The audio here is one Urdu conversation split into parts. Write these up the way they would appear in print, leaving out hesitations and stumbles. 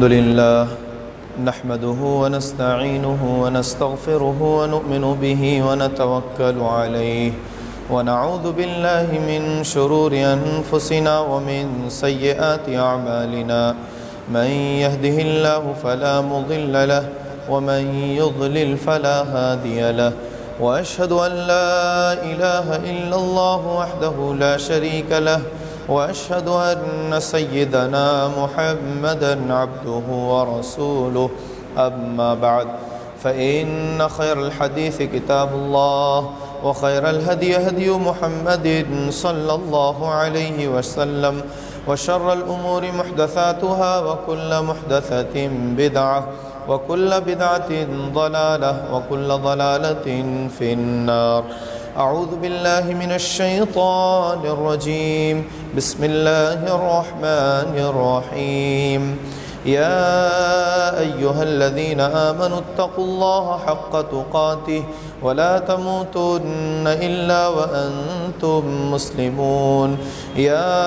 الحمد لله نحمده ونستعينه ونستغفره ونؤمن به ونتوكل عليه ونعوذ بالله من شرور أنفسنا ومن سيئات أعمالنا من يهده الله فلا مضل له ومن يضلل فلا هادي له وأشهد أن لا إله إلا الله وحده لا شريك له وأشهد أن سيدنا محمدًا عبده ورسوله أما بعد فإن خير الحديث كتاب الله وخير الهدي هدي محمد صلى الله عليه وسلم وشر الأمور محدثاتها وكل محدثة بدعة وكل بدعة ضلالة وكل ضلالة في النار. أعوذ بالله من الشيطان الرجيم. بسم الله الرحمن الرحيم. يا أيها الذين آمنوا اتقوا الله حق تقاته ولا تموتن إلا وأنتم مسلمون. يا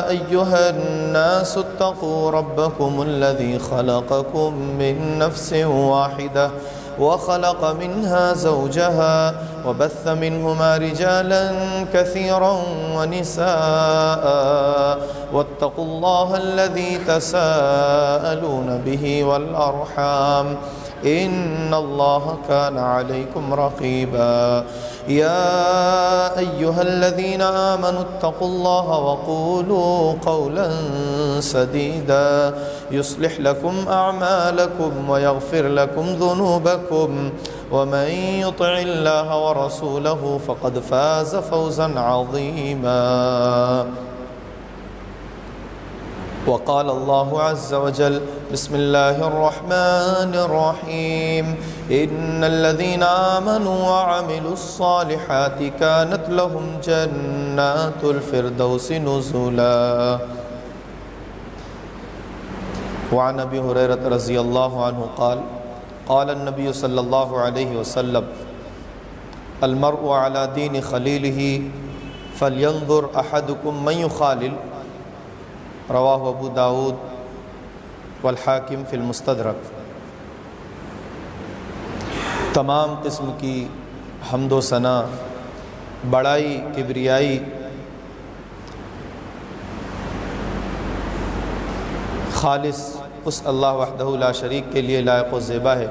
أيها الناس اتقوا ربكم الذي خلقكم من نفس واحدة وخلق منها زوجها وبث منهما رجالا كثيرا ونساء واتقوا الله الذي تساءلون به والأرحام إن الله كان عليكم رقيبا. يا أيها الذين آمنوا اتقوا الله وقولوا قولا سديدا يصلح لكم أعمالكم ويغفر لكم ذنوبكم ومن يطع الله ورسوله فقد فاز فوزا عظيما. وقال الله عز وجل بسم الله الرحمن الرحيم. إن الذين آمنوا وعملوا الصالحات كانت لهم جنات الفردوس نزلا. وعن أبي هريرة رضي الله عنه قال قال النبي صلى الله عليه وسلم المرء على دين خليله فلينظر أحدكم من يخالل. رواہ ابو داود والحاکم فی المستدرک. تمام قسم کی حمد و ثنا، بڑائی، کبریائی خالص اس اللہ وحدہ لا شریک کے لیے لائق و زیبا ہے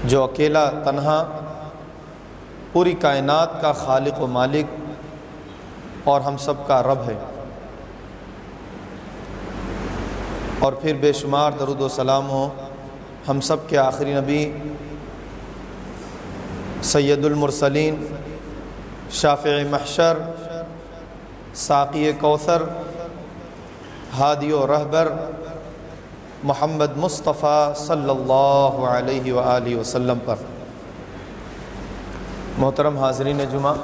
جو اکیلا تنہا پوری کائنات کا خالق و مالک اور ہم سب کا رب ہے. اور پھر بے شمار درود و سلام ہو ہم سب کے آخری نبی سید المرسلین، شافع محشر، ساقی کوثر، ہادی و رہبر محمد مصطفیٰ صلی اللہ علیہ وآلہ وسلم پر. محترم حاضرین جمعہ،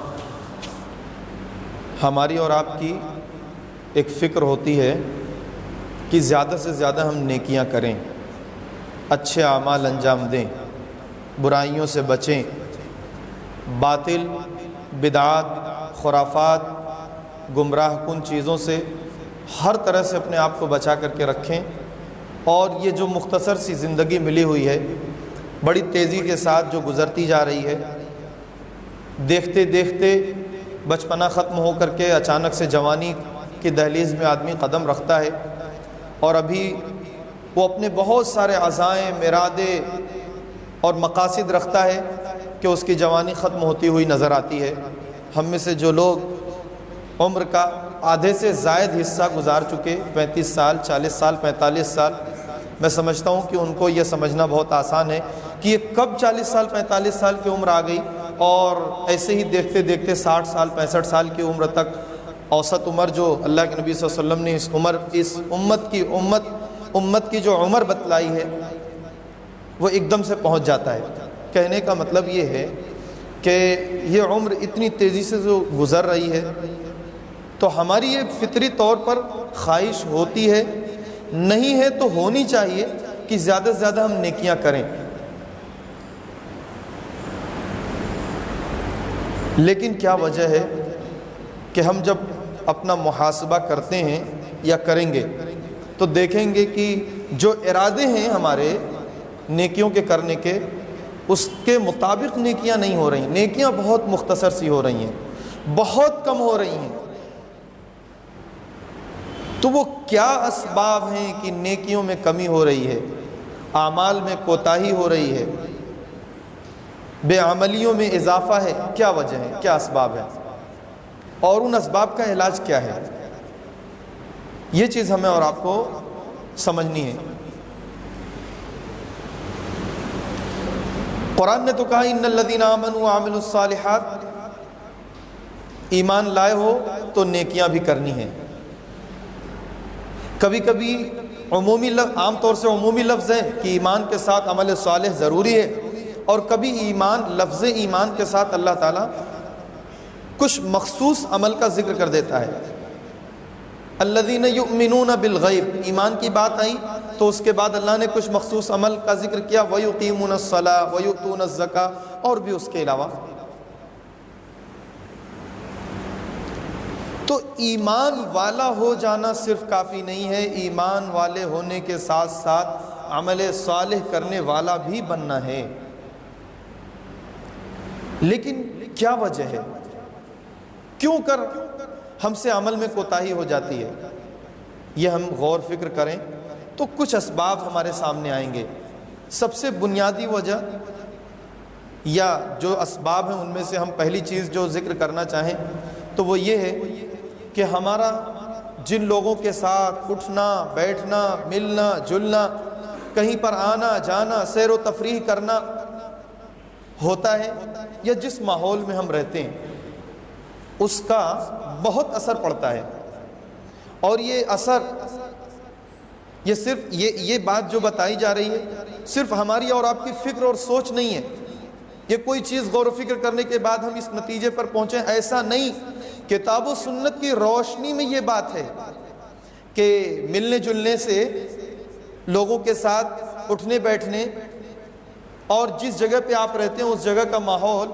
ہماری اور آپ کی ایک فکر ہوتی ہے کہ زیادہ سے زیادہ ہم نیکیاں کریں، اچھے اعمال انجام دیں، برائیوں سے بچیں، باطل، بدعات، خرافات، گمراہ کن چیزوں سے ہر طرح سے اپنے آپ کو بچا کر کے رکھیں. اور یہ جو مختصر سی زندگی ملی ہوئی ہے، بڑی تیزی کے ساتھ جو گزرتی جا رہی ہے، دیکھتے دیکھتے بچپنا ختم ہو کر کے اچانک سے جوانی کی دہلیز میں آدمی قدم رکھتا ہے، اور ابھی وہ اپنے بہت سارے عزائم، ارادے اور مقاصد رکھتا ہے کہ اس کی جوانی ختم ہوتی ہوئی نظر آتی ہے. ہم میں سے جو لوگ عمر کا آدھے سے زائد حصہ گزار چکے، 35 سال، 40 سال، 45 سال، میں سمجھتا ہوں کہ ان کو یہ سمجھنا بہت آسان ہے کہ یہ کب 40 سال 45 سال کی عمر آ گئی، اور ایسے ہی دیکھتے دیکھتے 60 سال 65 سال کی عمر تک اوسط عمر جو اللہ کے نبی صلی اللہ علیہ وسلم نے اس امت کی جو عمر بتلائی ہے وہ ایک دم سے پہنچ جاتا ہے. کہنے کا مطلب یہ ہے کہ یہ عمر اتنی تیزی سے جو گزر رہی ہے تو ہماری ایک فطری طور پر خواہش ہوتی ہے، نہیں ہے تو ہونی چاہیے کہ زیادہ سے زیادہ ہم نیکیاں کریں. لیکن کیا وجہ ہے کہ ہم جب اپنا محاسبہ کرتے ہیں یا کریں گے تو دیکھیں گے کہ جو ارادے ہیں ہمارے نیکیوں کے کرنے کے، اس کے مطابق نیکیاں نہیں ہو رہی، نیکیاں بہت مختصر سی ہو رہی ہیں، بہت کم ہو رہی ہیں۔ تو وہ کیا اسباب ہیں کہ نیکیوں میں کمی ہو رہی ہے، اعمال میں کوتاہی ہو رہی ہے، بے عملیوں میں اضافہ ہے؟ کیا وجہ ہے، کیا اسباب ہے، اور ان اسباب کا علاج کیا ہے؟ یہ چیز ہمیں اور آپ کو سمجھنی ہے۔ قرآن نے تو کہا ان الذین آمنوا وعملوا الصالحات، ایمان لائے ہو تو نیکیاں بھی کرنی ہیں۔ کبھی کبھی عمومی لفظ، عام طور سے عمومی لفظ ہے کہ ایمان کے ساتھ عمل صالح ضروری ہے، اور کبھی ایمان، لفظ ایمان کے ساتھ اللہ تعالیٰ کچھ مخصوص عمل کا ذکر کر دیتا ہے۔ الذین یؤمنون بالغیب، ایمان کی بات آئی تو اس کے بعد اللہ نے کچھ مخصوص عمل کا ذکر کیا، ویقیمون الصلاۃ ویؤتون الزکاۃ، اور بھی اس کے علاوہ۔ تو ایمان والا ہو جانا صرف کافی نہیں ہے، ایمان والے ہونے کے ساتھ ساتھ عمل صالح کرنے والا بھی بننا ہے۔ لیکن کیا وجہ ہے، کیوں کر ہم سے عمل میں کوتاہی ہو جاتی ہے؟ یہ ہم غور فکر کریں تو کچھ اسباب ہمارے سامنے آئیں گے۔ سب سے بنیادی وجہ یا جو اسباب ہیں ان میں سے ہم پہلی چیز جو ذکر کرنا چاہیں تو وہ یہ ہے کہ ہمارا جن لوگوں کے ساتھ اٹھنا بیٹھنا ملنا جلنا، کہیں پر آنا جانا سیر و تفریح کرنا ہوتا ہے، یا جس ماحول میں ہم رہتے ہیں اس کا بہت اثر پڑتا ہے۔ اور یہ اثر، یہ صرف یہ بات جو بتائی جا رہی ہے صرف ہماری اور آپ کی فکر اور سوچ نہیں ہے، یہ کوئی چیز غور و فکر کرنے کے بعد ہم اس نتیجے پر پہنچیں، ایسا نہیں۔ کتاب و سنت کی روشنی میں یہ بات ہے کہ ملنے جلنے سے، لوگوں کے ساتھ اٹھنے بیٹھنے، اور جس جگہ پہ آپ رہتے ہیں اس جگہ کا ماحول،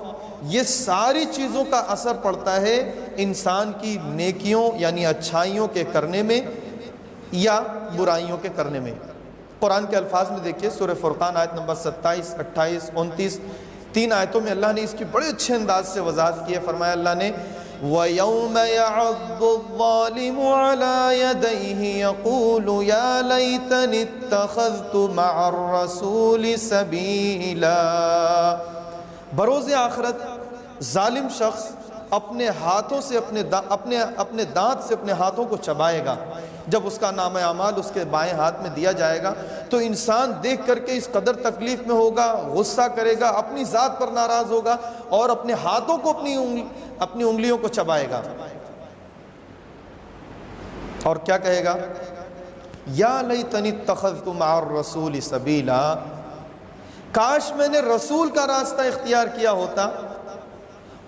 یہ ساری چیزوں کا اثر پڑتا ہے انسان کی نیکیوں یعنی اچھائیوں کے کرنے میں یا برائیوں کے کرنے میں۔ قرآن کے الفاظ میں دیکھیے، سورہ فرقان آیت نمبر 27، 28، 29، 3 آیتوں میں اللہ نے اس کی بڑے اچھے انداز سے وضاحت کی ہے۔ فرمایا اللہ نے وَيَوْمَ يَعَضُّ الظَّالِمُ عَلَى يَدَيْهِ يَقُولُ يَا لَيْتَنِي اتَّخَذْتُ مَعَ الرَّسُولِ سَبِيلًا۔ بروز آخرت ظالم شخص اپنے ہاتھوں سے اپنے دانت سے اپنے ہاتھوں کو چبائے گا۔ جب اس کا نامہ اعمال اس کے بائیں ہاتھ میں دیا جائے گا تو انسان دیکھ کر کے اس قدر تکلیف میں ہوگا، غصہ کرے گا، اپنی ذات پر ناراض ہوگا، اور اپنے ہاتھوں کو اپنی انگلیوں کو چبائے گا، اور کیا کہے گا؟ یا لیتنی اتخذت مع الرسول سبیلا، کاش میں نے رسول کا راستہ اختیار کیا ہوتا۔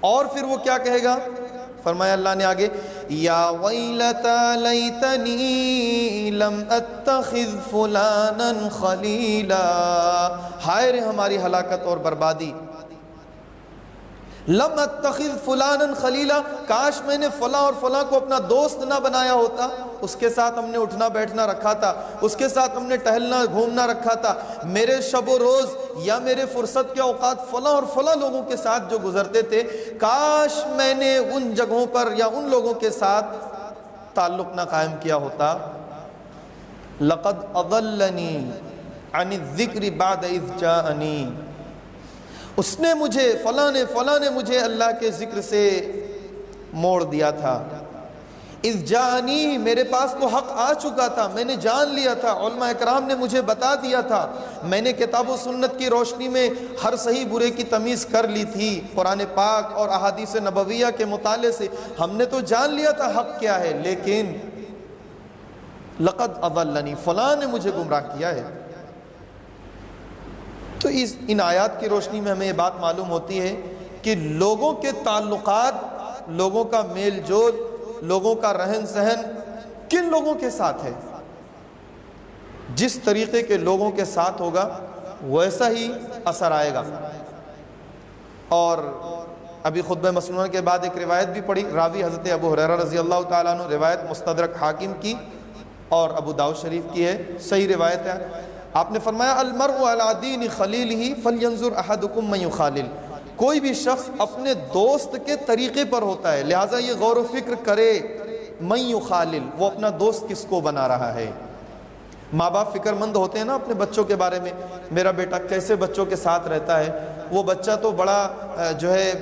اور پھر وہ کیا کہے گا؟ فرمایا اللہ نے آگے یا ویلتا لیتنی لم اتخذ فلانا خلیلا، ہائے رے ہماری ہلاکت اور بربادی، لم اتخذ فلانا خلیلا، کاش میں نے فلاں اور فلاں کو اپنا دوست نہ بنایا ہوتا، اس کے ساتھ ہم نے اٹھنا بیٹھنا رکھا تھا، اس کے ساتھ ہم نے ٹہلنا گھومنا رکھا تھا، میرے شب و روز یا میرے فرصت کے اوقات فلاں اور فلاں لوگوں کے ساتھ جو گزرتے تھے، کاش میں نے ان جگہوں پر یا ان لوگوں کے ساتھ تعلق نہ قائم کیا ہوتا۔ لقد اضلنی عن الذکر بعد اذ جاءنی، اس نے مجھے فلاں نے مجھے اللہ کے ذکر سے موڑ دیا تھا۔ اذ جاءنی، میرے پاس تو حق آ چکا تھا، میں نے جان لیا تھا، علماء اکرام نے مجھے بتا دیا تھا، میں نے کتاب و سنت کی روشنی میں ہر صحیح برے کی تمیز کر لی تھی، قرآن پاک اور احادیث نبویہ کے مطالعے سے ہم نے تو جان لیا تھا حق کیا ہے، لیکن لقد اضلنی، فلاں نے مجھے گمراہ کیا ہے۔ تو ان آیات کی روشنی میں ہمیں یہ بات معلوم ہوتی ہے کہ لوگوں کے تعلقات، لوگوں کا میل جول، لوگوں کا رہن سہن کن لوگوں کے ساتھ ہے، جس طریقے کے لوگوں کے ساتھ ہوگا ویسا ہی اثر آئے گا۔ اور ابھی خطبہ مسنونہ کے بعد ایک روایت بھی پڑھی، راوی حضرت ابو ہریرہ رضی اللہ تعالیٰ عنہ، روایت مستدرک حاکم کی، اور ابو داؤد شریف کی ہے، صحیح روایت ہے. آپ نے فرمایا المرء علی دین خلیلہ فلینظر احدکم من یخالل. کوئی بھی شخص اپنے دوست کے طریقے پر ہوتا ہے، لہٰذا یہ غور و فکر کرے من یخالل، وہ اپنا دوست کس کو بنا رہا ہے. ماں باپ فکر مند ہوتے ہیں نا اپنے بچوں کے بارے میں، میرا بیٹا کیسے بچوں کے ساتھ رہتا ہے. وہ بچہ تو بڑا جو ہے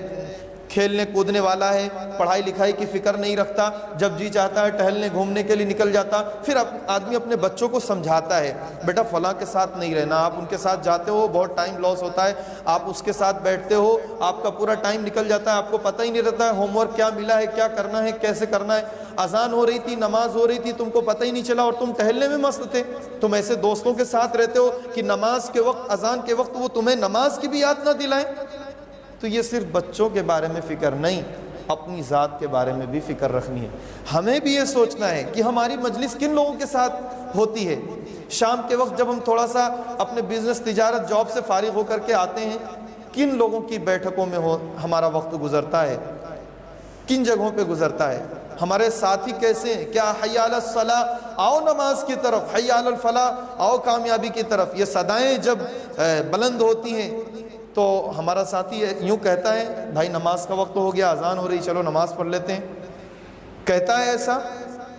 کھیلنے کودنے والا ہے، پڑھائی لکھائی کی فکر نہیں رکھتا، جب جی چاہتا ہے ٹہلنے گھومنے کے لیے نکل جاتا. پھر آدمی اپنے بچوں کو سمجھاتا ہے بیٹا فلاں کے ساتھ نہیں رہنا، آپ ان کے ساتھ جاتے ہو بہت ٹائم لاس ہوتا ہے، آپ اس کے ساتھ بیٹھتے ہو آپ کا پورا ٹائم نکل جاتا ہے، آپ کو پتہ ہی نہیں رہتا ہے ہوم ورک کیا ملا ہے، کیا کرنا ہے، کیسے کرنا ہے. اذان ہو رہی تھی، نماز ہو رہی تھی، تم کو پتہ ہی نہیں چلا اور تم ٹہلنے میں مست تھے. تم ایسے دوستوں کے ساتھ رہتے ہو کہ نماز کے وقت، اذان کے وقت وہ تمہیں نماز کی بھی یاد نہ دلائیں. تو یہ صرف بچوں کے بارے میں فکر نہیں، اپنی ذات کے بارے میں بھی فکر رکھنی ہے. ہمیں بھی یہ سوچنا ہے کہ ہماری مجلس کن لوگوں کے ساتھ ہوتی ہے. شام کے وقت جب ہم تھوڑا سا اپنے بزنس، تجارت، جاب سے فارغ ہو کر کے آتے ہیں، کن لوگوں کی بیٹھکوں میں ہمارا وقت گزرتا ہے، کن جگہوں پہ گزرتا ہے. ہمارے ساتھی کیسے ہیں؟ کیا حی علی الصلاۃ، آؤ نماز کی طرف، حی علی الفلاح، آؤ کامیابی کی طرف، یہ صدائیں جب بلند ہوتی ہیں تو ہمارا ساتھی یوں کہتا ہے بھائی نماز کا وقت ہو گیا، اذان ہو رہی، چلو نماز پڑھ لیتے ہیں، کہتا ہے ایسا؟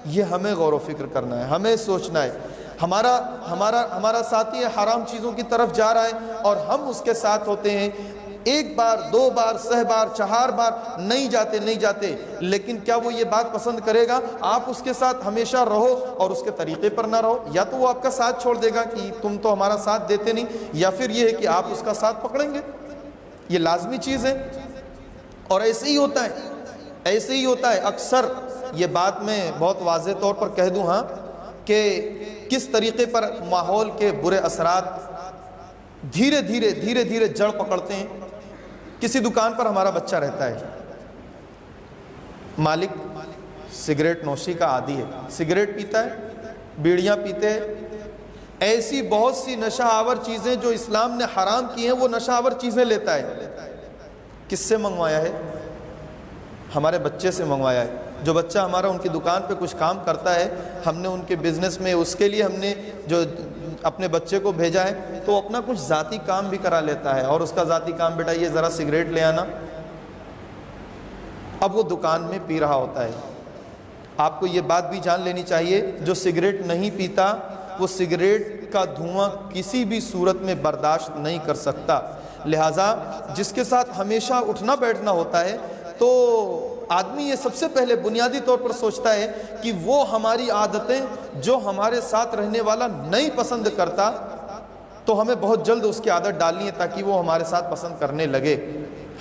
یہ ہمیں غور و فکر کرنا ہے، ہمیں سوچنا ہے. ہمارا ساتھی حرام چیزوں کی طرف جا رہا ہے اور ہم اس کے ساتھ ہوتے ہیں، ایک بار، دو بار، 6 بار، 4 بار نہیں جاتے، لیکن کیا وہ یہ بات پسند کرے گا آپ اس کے ساتھ ہمیشہ رہو اور اس کے طریقے پر نہ رہو؟ یا تو وہ آپ کا ساتھ چھوڑ دے گا کہ تم تو ہمارا ساتھ دیتے نہیں، یا پھر یہ ہے کہ آپ اس کا ساتھ پکڑیں گے. یہ لازمی چیز ہے. اور ایسے ہی ہوتا ہے اکثر. یہ بات میں بہت واضح طور پر کہہ دوں ہاں کہ کس طریقے پر ماحول کے برے اثرات دھیرے دھیرے جڑ پکڑتے ہیں. کسی دکان پر ہمارا بچہ رہتا ہے، مالک سگریٹ نوشی کا عادی ہے، سگریٹ پیتا ہے، بیڑیاں پیتے ہیں، ایسی بہت سی نشہ آور چیزیں جو اسلام نے حرام کی ہیں وہ نشہ آور چیزیں لیتا ہے. کس سے منگوایا ہے؟ ہمارے بچے سے منگوایا ہے. جو بچہ ہمارا ان کی دکان پہ کچھ کام کرتا ہے، ہم نے ان کے بزنس میں اس کے لیے ہم نے جو اپنے بچے کو بھیجا ہے تو اپنا کچھ ذاتی کام بھی کرا لیتا ہے، اور اس کا ذاتی کام بیٹا یہ ذرا سگریٹ لے آنا. اب وہ دکان میں پی رہا ہوتا ہے. آپ کو یہ بات بھی جان لینی چاہیے جو سگریٹ نہیں پیتا وہ سگریٹ کا دھواں کسی بھی صورت میں برداشت نہیں کر سکتا. لہٰذا جس کے ساتھ ہمیشہ اٹھنا بیٹھنا ہوتا ہے تو آدمی یہ سب سے پہلے بنیادی طور پر سوچتا ہے کہ وہ ہماری عادتیں جو ہمارے ساتھ رہنے والا نہیں پسند کرتا تو ہمیں بہت جلد اس کی عادت ڈالنی ہے تاکہ وہ ہمارے ساتھ پسند کرنے لگے،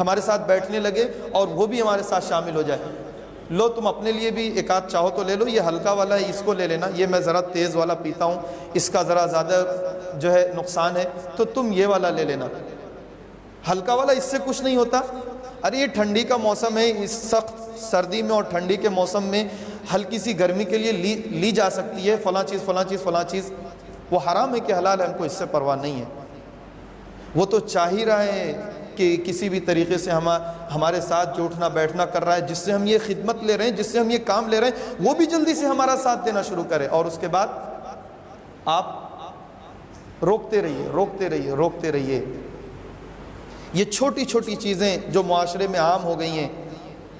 ہمارے ساتھ بیٹھنے لگے اور وہ بھی ہمارے ساتھ شامل ہو جائے. لو تم اپنے لیے بھی ایک آدھ چاہو تو لے لو، یہ ہلکا والا ہے اس کو لے لینا، یہ میں ذرا تیز والا پیتا ہوں اس کا ذرا زیادہ جو ہے نقصان ہے تو تم یہ والا لے لینا. ہلکا والا اس سے کچھ نہیں ہوتا. ارے یہ ٹھنڈی کا موسم ہے، اس سخت سردی میں اور ٹھنڈی کے موسم میں ہلکی سی گرمی کے لیے لی جا سکتی ہے فلاں چیز. وہ حرام ہے کہ حلال ہے، ہم کو اس سے پرواہ نہیں ہے. وہ تو چاہ ہی رہا ہے کہ کسی بھی طریقے سے ہمارے ساتھ جو اٹھنا بیٹھنا کر رہا ہے، جس سے ہم یہ خدمت لے رہے ہیں، جس سے ہم یہ کام لے رہے ہیں، وہ بھی جلدی سے ہمارا ساتھ دینا شروع کرے. اور اس کے بعد آپ روکتے رہیے. یہ چھوٹی چھوٹی چیزیں جو معاشرے میں عام ہو گئی ہیں،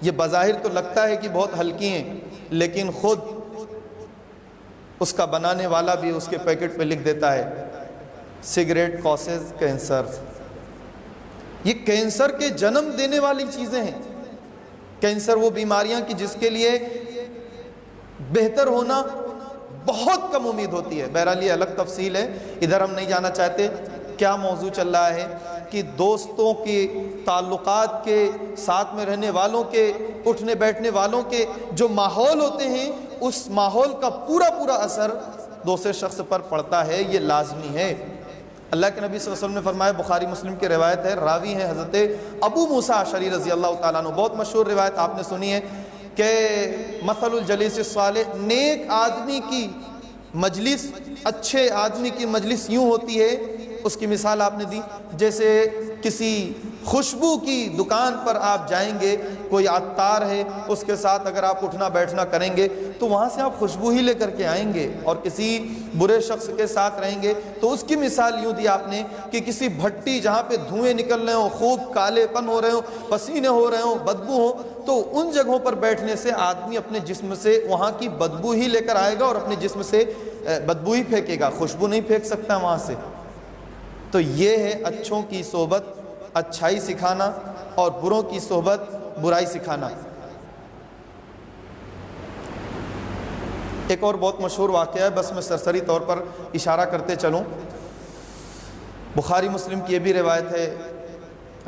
یہ بظاہر تو لگتا ہے کہ بہت ہلکی ہیں، لیکن خود اس کا بنانے والا بھی اس کے پیکٹ پہ لکھ دیتا ہے سگریٹ کاسز کینسر. یہ کینسر کے جنم دینے والی چیزیں ہیں. کینسر وہ بیماریاں کہ جس کے لیے بہتر ہونا بہت کم امید ہوتی ہے. بہرحال یہ الگ تفصیل ہے، ادھر ہم نہیں جانا چاہتے. کیا موضوع چل رہا ہے کہ دوستوں کے تعلقات کے، ساتھ میں رہنے والوں کے، اٹھنے بیٹھنے والوں کے جو ماحول ہوتے ہیں، اس ماحول کا پورا اثر دوسرے شخص پر پڑتا ہے. یہ لازمی ہے. اللہ کے نبی صلی اللہ علیہ وسلم نے فرمایا، بخاری مسلم کی روایت ہے، راوی ہیں حضرت ابو موسیٰ اشعری رضی اللہ تعالیٰ عنہ، بہت مشہور روایت آپ نے سنی ہے کہ مثل الجلیس الصالح، نیک آدمی کی مجلس، اچھے آدمی کی مجلس یوں ہوتی ہے، اس کی مثال آپ نے دی جیسے کسی خوشبو کی دکان پر آپ جائیں گے، کوئی عطار ہے، اس کے ساتھ اگر آپ اٹھنا بیٹھنا کریں گے تو وہاں سے آپ خوشبو ہی لے کر کے آئیں گے، اور کسی برے شخص کے ساتھ رہیں گے تو اس کی مثال یوں دی آپ نے کہ کسی بھٹی جہاں پہ دھوئیں نکل رہے ہوں، خوب کالے پن ہو رہے ہوں، پسینے ہو رہے ہوں، بدبو ہو، تو ان جگہوں پر بیٹھنے سے آدمی اپنے جسم سے وہاں کی بدبو ہی لے کر آئے گا اور اپنے جسم سے بدبو ہی پھینکے گا، خوشبو نہیں پھینک سکتا وہاں سے۔ تو یہ ہے اچھوں کی صحبت اچھائی سکھانا اور بروں کی صحبت برائی سکھانا۔ ایک اور بہت مشہور واقعہ ہے، بس میں سرسری طور پر اشارہ کرتے چلوں۔ بخاری مسلم کی یہ بھی روایت ہے،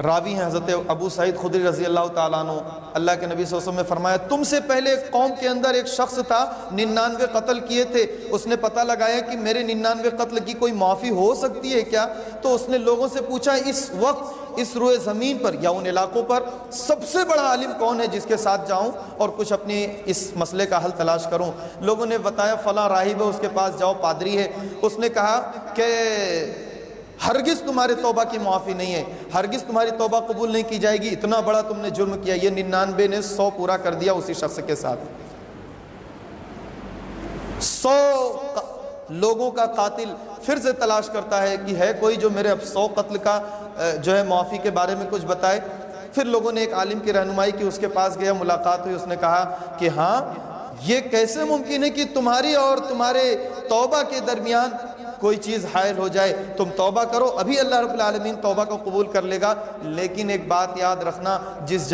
راوی ہیں حضرت ابو سعید خدری رضی اللہ تعالیٰ عنہ۔ اللہ کے نبی صلی اللہ علیہ وسلم نے فرمایا، تم سے پہلے ایک قوم کے اندر ایک شخص تھا، 99 قتل کیے تھے، اس نے پتہ لگایا کہ میرے 99 قتل کی کوئی معافی ہو سکتی ہے کیا؟ تو اس نے لوگوں سے پوچھا، اس وقت اس روئے زمین پر یا ان علاقوں پر سب سے بڑا عالم کون ہے جس کے ساتھ جاؤں اور کچھ اپنے اس مسئلے کا حل تلاش کروں؟ لوگوں نے بتایا فلاں راہب ہے، اس کے پاس جاؤ، پادری ہے۔ اس نے کہا کہ ہرگز تمہارے توبہ کی معافی نہیں ہے، ہرگز تمہاری توبہ قبول نہیں کی جائے گی، اتنا بڑا تم نے جرم کیا۔ یہ 99 نے 100 پورا کر دیا اسی شخص کے ساتھ۔ 100 لوگوں کا قاتل پھر سے تلاش کرتا ہے کہ ہے کوئی جو میرے اب 100 قتل کا جو ہے معافی کے بارے میں کچھ بتائے۔ پھر لوگوں نے ایک عالم کی رہنمائی کی، اس کے پاس گیا، ملاقات ہوئی، اس نے کہا کہ ہاں یہ کیسے ممکن ہے کہ تمہاری اور تمہارے توبہ کے درمیان کوئی چیز حائل ہو جائے، تم توبہ کرو، ابھی اللہ رب العالمین توبہ کو قبول کر لے گا، لیکن ایک بات یاد رکھنا، جس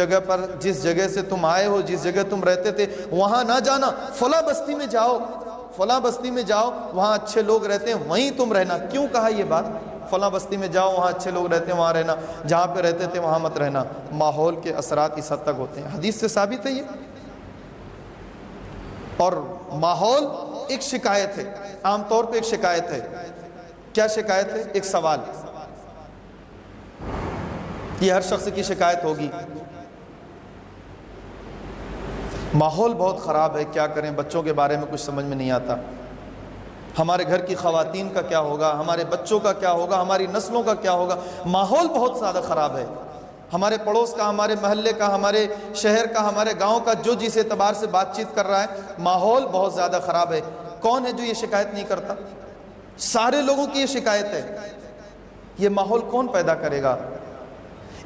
جگہ سے تم آئے ہو، جس جگہ تم رہتے تھے وہاں نہ جانا، فلاں بستی میں جاؤ، فلاں بستی میں جاؤ، وہاں اچھے لوگ رہتے ہیں، وہیں تم رہنا۔ کیوں کہا یہ بات؟ فلاں بستی میں جاؤ، وہاں اچھے لوگ رہتے ہیں، وہاں رہنا، جہاں پہ رہتے تھے وہاں مت رہنا۔ ماحول کے اثرات اس حد تک ہوتے ہیں، حدیث سے ثابت ہے یہ۔ اور ماحول ایک شکایت ہے، عام طور پہ ایک شکایت ہے۔ کیا شکایت ہے؟ ایک سوال، یہ ہر شخص کی شکایت ہوگی، ماحول بہت خراب ہے، کیا کریں، بچوں کے بارے میں کچھ سمجھ میں نہیں آتا، ہمارے گھر کی خواتین کا کیا ہوگا، ہمارے بچوں کا کیا ہوگا، ہماری نسلوں کا کیا ہوگا۔ ماحول بہت زیادہ خراب ہے، ہمارے پڑوس کا، ہمارے محلے کا، ہمارے شہر کا، ہمارے گاؤں کا، جو جس اعتبار سے بات چیت کر رہا ہے، ماحول بہت زیادہ خراب ہے۔ کون ہے جو یہ شکایت نہیں کرتا؟ سارے لوگوں کی یہ شکایت ہے۔ یہ ماحول کون پیدا کرے گا؟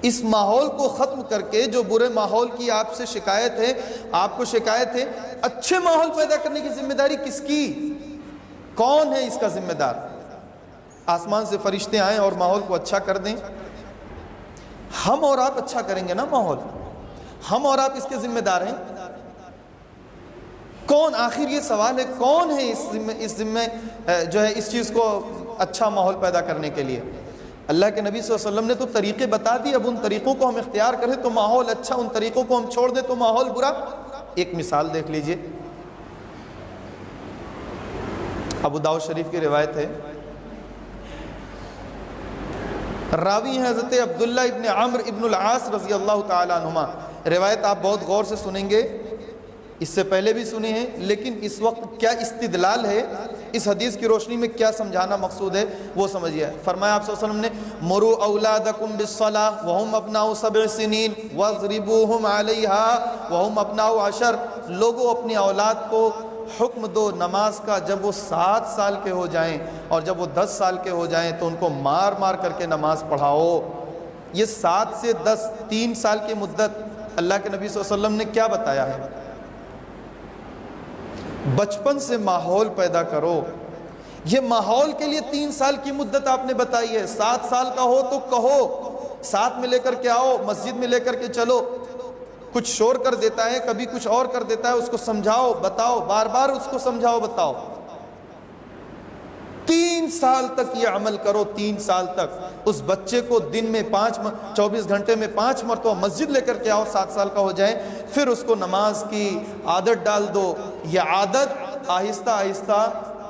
اس ماحول کو ختم کر کے، جو برے ماحول کی آپ سے شکایت ہے، آپ کو شکایت ہے، اچھے ماحول پیدا کرنے کی ذمہ داری کس کی؟ کون ہے اس کا ذمہ دار؟ آسمان سے فرشتے آئیں اور ماحول کو اچھا کر دیں؟ ہم اور آپ اچھا کریں گے نا ماحول، ہم اور آپ اس کے ذمہ دار ہیں۔ کون؟ آخر یہ سوال ہے، کون ہے اس ذمہ جو ہے اس چیز کو اچھا ماحول پیدا کرنے کے لیے؟ اللہ کے نبی صلی اللہ علیہ وسلم نے تو طریقے بتا دی، اب ان طریقوں کو ہم اختیار کریں تو ماحول اچھا، ان طریقوں کو ہم چھوڑ دیں تو ماحول برا۔ ایک مثال دیکھ لیجئے، ابو داؤد شریف کی روایت ہے، راوی ہیں حضرت عبداللہ ابن عمرو ابن العاص رضی اللہ تعالیٰ عنہما۔ روایت آپ بہت غور سے سنیں گے، اس سے پہلے بھی سنی ہے، لیکن اس وقت کیا استدلال ہے، اس حدیث کی روشنی میں کیا سمجھانا مقصود ہے وہ سمجھیے۔ فرمایا آپ صلی اللہ علیہ وسلم نے، مروا اولادکم بالصلاۃ وہم ابناء 7 سنین واضربوہم علیہا وہم ابناء 10۔ لوگوں اپنی اولاد کو حکم دو نماز کا جب وہ 7 سال کے ہو جائیں، اور جب وہ 10 سال کے ہو جائیں تو ان کو مار مار کر کے نماز پڑھاؤ۔ یہ 7 سے 10، 3 سال کی مدت اللہ کے نبی صلی اللہ علیہ وسلم نے کیا بتایا ہے؟ بچپن سے ماحول پیدا کرو۔ یہ ماحول کے لیے 3 سال کی مدت آپ نے بتائی ہے۔ 7 سال کا ہو تو کہو، ساتھ میں لے کر کے آؤ، مسجد میں لے کر کے چلو، کچھ شور کر دیتا ہے، کبھی کچھ اور کر دیتا ہے، اس کو سمجھاؤ، بتاؤ، بار بار اس کو سمجھاؤ، بتاؤ۔ 3 سال تک یہ عمل کرو، 3 سال تک اس بچے کو دن میں 24 گھنٹے میں 5 مرتبہ مسجد لے کر کے آؤ، 7 سال کا ہو جائے، پھر اس کو نماز کی عادت ڈال دو۔ یہ عادت آہستہ آہستہ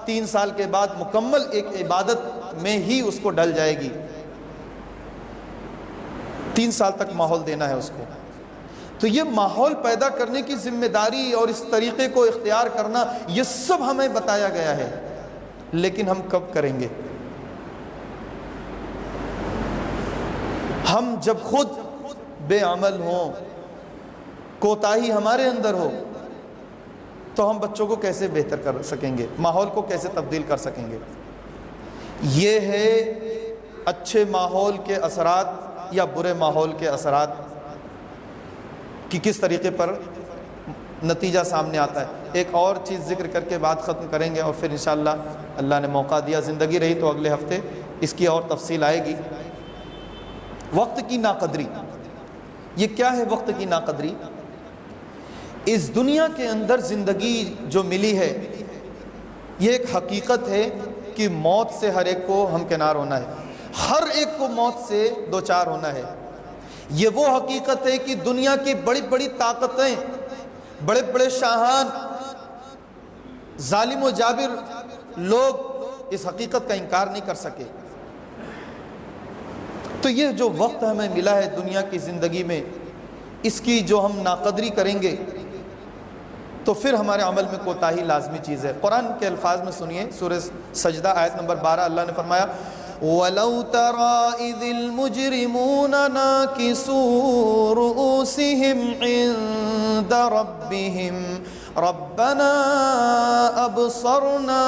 3 سال کے بعد مکمل ایک عبادت میں ہی اس کو ڈل جائے گی۔ 3 سال تک ماحول دینا ہے اس کو۔ تو یہ ماحول پیدا کرنے کی ذمہ داری اور اس طریقے کو اختیار کرنا، یہ سب ہمیں بتایا گیا ہے، لیکن ہم کب کریں گے؟ ہم جب خود بے عمل ہوں، کوتاہی ہمارے اندر ہو، تو ہم بچوں کو کیسے بہتر کر سکیں گے، ماحول کو کیسے تبدیل کر سکیں گے؟ یہ ہے اچھے ماحول کے اثرات یا برے ماحول کے اثرات کہ کس طریقے پر نتیجہ سامنے آتا ہے۔ ایک اور چیز ذکر کر کے بات ختم کریں گے، اور پھر انشاءاللہ اللہ نے موقع دیا، زندگی رہی تو اگلے ہفتے اس کی اور تفصیل آئے گی۔ وقت کی ناقدری، یہ کیا ہے وقت کی ناقدری؟ اس دنیا کے اندر زندگی جو ملی ہے یہ ایک حقیقت ہے کہ موت سے ہر ایک کو ہمکنار ہونا ہے، ہر ایک کو موت سے دوچار ہونا ہے۔ یہ وہ حقیقت ہے کہ دنیا کی بڑی بڑی طاقتیں، بڑے بڑے شاہان، ظالم و جابر لوگ اس حقیقت کا انکار نہیں کر سکے۔ تو یہ جو وقت ہمیں ملا ہے دنیا کی زندگی میں، اس کی جو ہم ناقدری کریں گے تو پھر ہمارے عمل میں کوتاہی لازمی چیز ہے۔ قرآن کے الفاظ میں سنیے، سورہ سجدہ آیت نمبر 12، اللہ نے فرمایا وَلَوْ تَرَىٰ إِذِ الْمُجْرِمُونَ نَاكِسُو رُؤُوسِهِمْ عِندَ رَبِّهِمْ رَبَّنَا أَبْصَرْنَا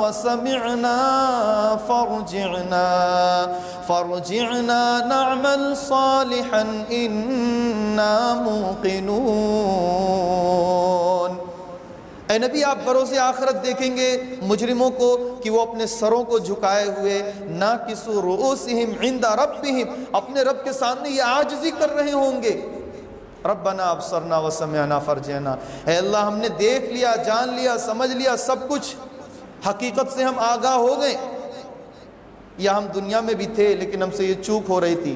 وَسَمِعْنَا فَارْجِعْنَا نَعْمَلْ صَالِحًا إِنَّا مُوقِنُونَ۔ اے نبی، آپ بروز آخرت دیکھیں گے مجرموں کو کہ وہ اپنے سروں کو جھکائے ہوئے ناکسو رؤوسہم عند ربہم، اپنے رب کے سامنے یہ عاجزی کر رہے ہوں گے۔ ربنا ابصرنا وسمعنا فرجعنا، اے اللہ ہم نے دیکھ لیا، جان لیا، سمجھ لیا، سب کچھ حقیقت سے ہم آگاہ ہو گئے، یا ہم دنیا میں بھی تھے لیکن ہم سے یہ چوک ہو رہی تھی۔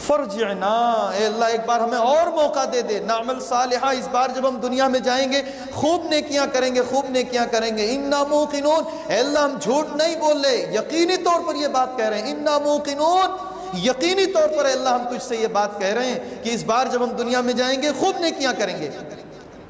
فرجعنا، اے اللہ ایک بار ہمیں اور موقع دے دے، نعمل صالحہ، اس بار جب ہم دنیا میں جائیں گے خوب نیکیاں کریں گے، خوب نیکیاں کریں گے۔ انا موقنون، اے اللہ ہم جھوٹ نہیں بول رہے، یقینی طور پر یہ بات کہہ رہے ہیں۔ انا موقنون، یقینی طور پر اے اللہ ہم تجھ سے یہ بات کہہ رہے ہیں کہ اس بار جب ہم دنیا میں جائیں گے خوب نیکیاں کریں گے۔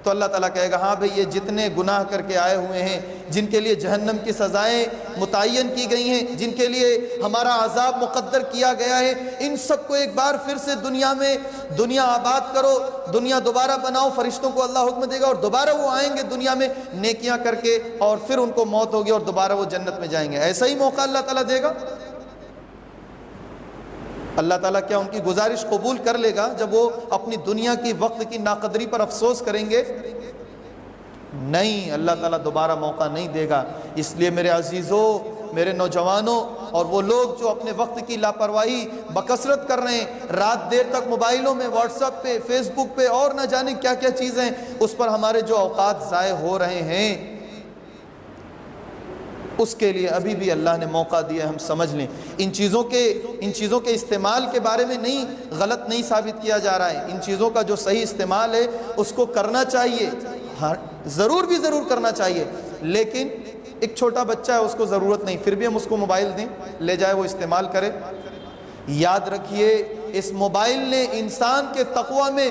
تو اللہ تعالیٰ کہے گا ہاں بھئی، یہ جتنے گناہ کر کے آئے ہوئے ہیں، جن کے لیے جہنم کی سزائیں متعین کی گئی ہیں، جن کے لیے ہمارا عذاب مقدر کیا گیا ہے، ان سب کو ایک بار پھر سے دنیا میں دنیا آباد کرو، دنیا دوبارہ بناؤ۔ فرشتوں کو اللہ حکم دے گا اور دوبارہ وہ آئیں گے دنیا میں نیکیاں کر کے، اور پھر ان کو موت ہوگی اور دوبارہ وہ جنت میں جائیں گے۔ ایسا ہی موقع اللہ تعالیٰ دے گا؟ اللہ تعالیٰ کیا ان کی گزارش قبول کر لے گا جب وہ اپنی دنیا کی وقت کی ناقدری پر افسوس کریں گے؟ نہیں، اللہ تعالیٰ دوبارہ موقع نہیں دے گا۔ اس لیے میرے عزیزوں، میرے نوجوانوں، اور وہ لوگ جو اپنے وقت کی لاپرواہی بکثرت کر رہے ہیں، رات دیر تک موبائلوں میں، واٹس ایپ پہ، فیس بک پہ اور نہ جانے کیا کیا چیزیں، اس پر ہمارے جو اوقات ضائع ہو رہے ہیں، اس کے لیے ابھی بھی اللہ نے موقع دیا، ہم سمجھ لیں۔ ان چیزوں کے استعمال کے بارے میں غلط نہیں ثابت کیا جا رہا ہے، ان چیزوں کا جو صحیح استعمال ہے اس کو کرنا چاہیے، ضرور کرنا چاہیے، لیکن ایک چھوٹا بچہ ہے، اس کو ضرورت نہیں، پھر بھی ہم اس کو موبائل دیں، لے جائے وہ استعمال کرے۔ یاد رکھیے، اس موبائل نے انسان کے تقوی میں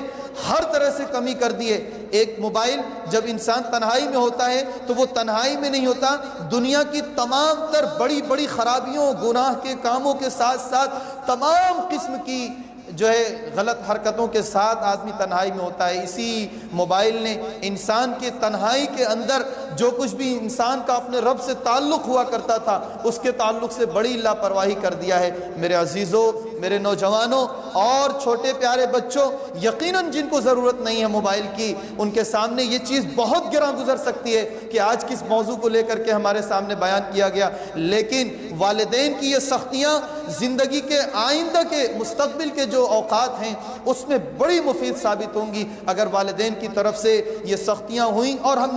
ہر طرح سے کمی کر دی ہے۔ ایک موبائل جب انسان تنہائی میں ہوتا ہے تو وہ تنہائی میں نہیں ہوتا، دنیا کی تمام تر بڑی بڑی خرابیوں، گناہ کے کاموں کے ساتھ ساتھ تمام قسم کی جو ہے غلط حرکتوں کے ساتھ آدمی تنہائی میں ہوتا ہے۔ اسی موبائل نے انسان کے تنہائی کے اندر جو کچھ بھی انسان کا اپنے رب سے تعلق ہوا کرتا تھا، اس کے تعلق سے بڑی لاپرواہی کر دیا ہے۔ میرے عزیزوں، میرے نوجوانوں اور چھوٹے پیارے بچوں، یقیناً جن کو ضرورت نہیں ہے موبائل کی، ان کے سامنے یہ چیز بہت گراں گزر سکتی ہے کہ آج کس موضوع کو لے کر کے ہمارے سامنے بیان کیا گیا، لیکن والدین کی یہ سختیاں زندگی کے آئندہ کے مستقبل کے جو اوقات ہیں اس میں بڑی مفید ثابت ہوں گی اگر والدین کی طرف سے یہ سختیاں ہوئیں اور ہم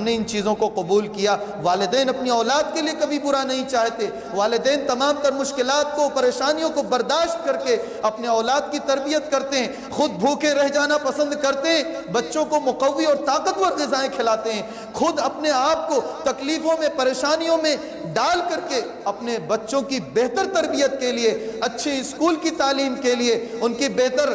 نے ان چیزوں کو قبول کیا۔ والدین اپنی اولاد کے لیے کبھی برا نہیں چاہتے، والدین تمام تر مشکلات کو، پریشانیوں کو برداشت کر کے اپنے اولاد کی تربیت کرتے ہیں، خود بھوکے رہ جانا پسند کرتے ہیں، بچوں کو مقوی اور طاقتور غذائیں کھلاتے ہیں، خود اپنے آپ کو تکلیفوں میں، پریشانیوں میں ڈال کر کے اپنے بچوں کی بہتر تربیت تربیت کے لیے، اچھے اسکول کی تعلیم کے لیے، ان کی بہتر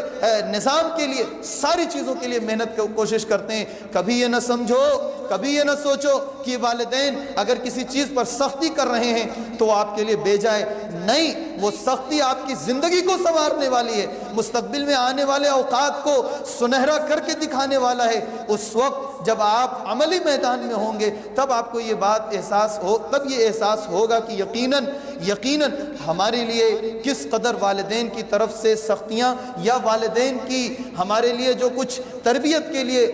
نظام کے لیے، ساری چیزوں کے لیے محنت کوشش کرتے ہیں۔ کبھی یہ نہ سمجھو، کبھی یہ نہ سوچو کہ والدین اگر کسی چیز پر سختی کر رہے ہیں تو وہ آپ کے لیے بیجا ہے، نہیں، وہ سختی آپ کی زندگی کو سنوارنے والی ہے، مستقبل میں آنے والے اوقات کو سنہرا کر کے دکھانے والا ہے۔ اس وقت جب آپ عملی میدان میں ہوں گے تب آپ کو یہ بات تب یہ احساس ہوگا کہ یقیناً ہمارے لیے کس قدر والدین کی طرف سے سختیاں یا والدین کی ہمارے لیے جو کچھ تربیت کے لیے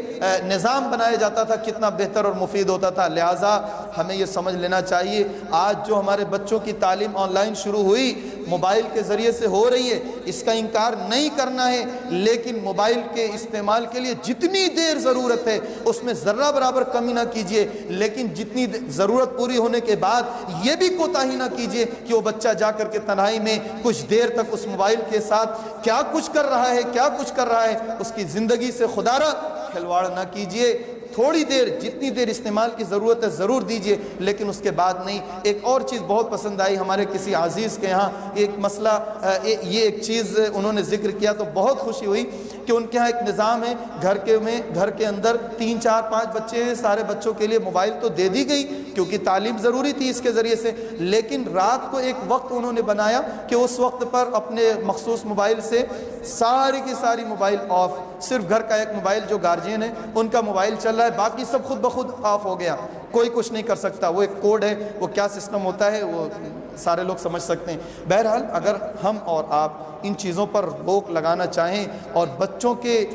نظام بنایا جاتا تھا کتنا بہتر اور مفید ہوتا تھا۔ لہٰذا ہمیں یہ سمجھ لینا چاہیے آج جو ہمارے بچوں کی تعلیم آن لائن شروع ہوئی، موبائل کے ذریعے سے ہو رہی ہے، اس کا انکار نہیں کرنا ہے، لیکن موبائل کے استعمال کے لیے جتنی دیر ضرورت ہے اس میں ذرہ برابر کمی نہ کیجیے، لیکن جتنی ضرورت پوری ہونے کے بعد یہ بھی کوتاہی نہ کیجیے کہ وہ بچہ جا کر کے تنہائی میں کچھ دیر تک اس موبائل کے ساتھ کیا کچھ کر رہا ہے، اس کی زندگی سے خدا را کھلواڑ نہ کیجیے۔ تھوڑی دیر، جتنی دیر استعمال کی ضرورت ہے ضرور دیجئے، لیکن اس کے بعد نہیں۔ ایک اور چیز بہت پسند آئی ہمارے کسی عزیز کے یہاں، ایک مسئلہ یہ ایک چیز انہوں نے ذکر کیا تو بہت خوشی ہوئی کہ ان کے ہاں ایک نظام ہے، گھر کے اندر 3 4 5 بچے ہیں، سارے بچوں کے لیے موبائل تو دے دی گئی کیونکہ تعلیم ضروری تھی اس کے ذریعے سے، لیکن رات کو ایک وقت انہوں نے بنایا کہ اس وقت پر اپنے مخصوص موبائل سے ساری کی ساری موبائل آف، صرف گھر کا ایک موبائل جو گارجین ہے ان کا موبائل چل رہا ہے، باقی سب خود بخود آف ہو گیا، کوئی کچھ نہیں کر سکتا۔ وہ ایک کوڈ ہے، وہ کیا سسٹم ہوتا ہے وہ سارے لوگ سمجھ سکتے ہیں۔ بہرحال اگر ہم اور آپ ان چیزوں پر روک لگانا چاہیں اور بچوں کے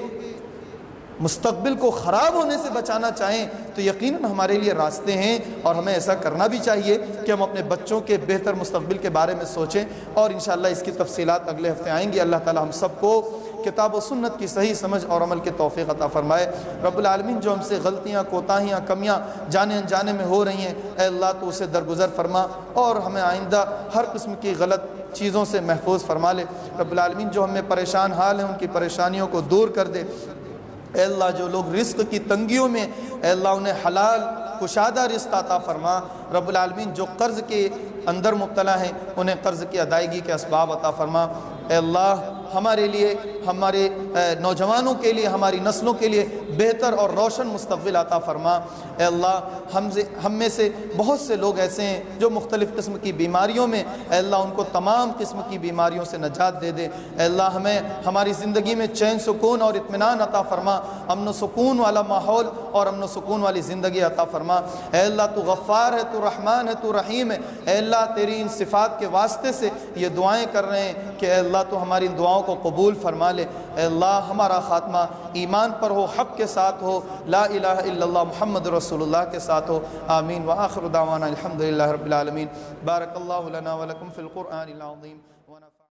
مستقبل کو خراب ہونے سے بچانا چاہیں تو یقیناً ہمارے لیے راستے ہیں، اور ہمیں ایسا کرنا بھی چاہیے کہ ہم اپنے بچوں کے بہتر مستقبل کے بارے میں سوچیں، اور انشاءاللہ اس کی تفصیلات اگلے ہفتے آئیں گی۔ اللہ تعالی ہم سب کو کتاب و سنت کی صحیح سمجھ اور عمل کے توفیق عطا فرمائے۔ رب العالمین جو ہم سے غلطیاں، کوتاہیاں، کمیاں جانے انجانے میں ہو رہی ہیں، اے اللہ تو اسے درگزر فرما اور ہمیں آئندہ ہر قسم کی غلط چیزوں سے محفوظ فرما لے۔ رب العالمین جو ہمیں پریشان حال ہیں ان کی پریشانیوں کو دور کر دے۔ اے اللہ جو لوگ رزق کی تنگیوں میں، اے اللہ انہیں حلال کشادہ رزق عطا فرما۔ رب العالمین جو قرض کے اندر مبتلا ہیں انہیں قرض کی ادائیگی کے اسباب عطا فرما۔ اے اللہ ہمارے لیے، ہمارے نوجوانوں کے لیے، ہماری نسلوں کے لیے بہتر اور روشن مستقبل عطا فرما۔ اے اللہ ہم میں سے بہت سے لوگ ایسے ہیں جو مختلف قسم کی بیماریوں میں، اے اللہ ان کو تمام قسم کی بیماریوں سے نجات دے دے۔ اے اللہ ہمیں ہماری زندگی میں چین، سکون اور اطمینان عطا فرما، امن و سکون والا ماحول اور امن و سکون والی زندگی عطا فرما۔ اے اللہ تو غفار ہے، تو رحمان ہے، تو رحیم ہے۔ اے اللہ تیری ان صفات کے واسطے سے یہ دعائیں کر رہے ہیں کہ اے اللہ تو ہماری ان دعاؤں کو قبول فرما لے۔ اے اللہ ہمارا خاتمہ ایمان پر ہو، حق کے ساتھ ہو، لا الہ الا اللہ محمد رسول اللہ کے ساتھ ہو۔ آمین وآخر دعوانا الحمدللہ رب العالمین۔ بارک اللہ لنا ولکم فی القرآن العظیم۔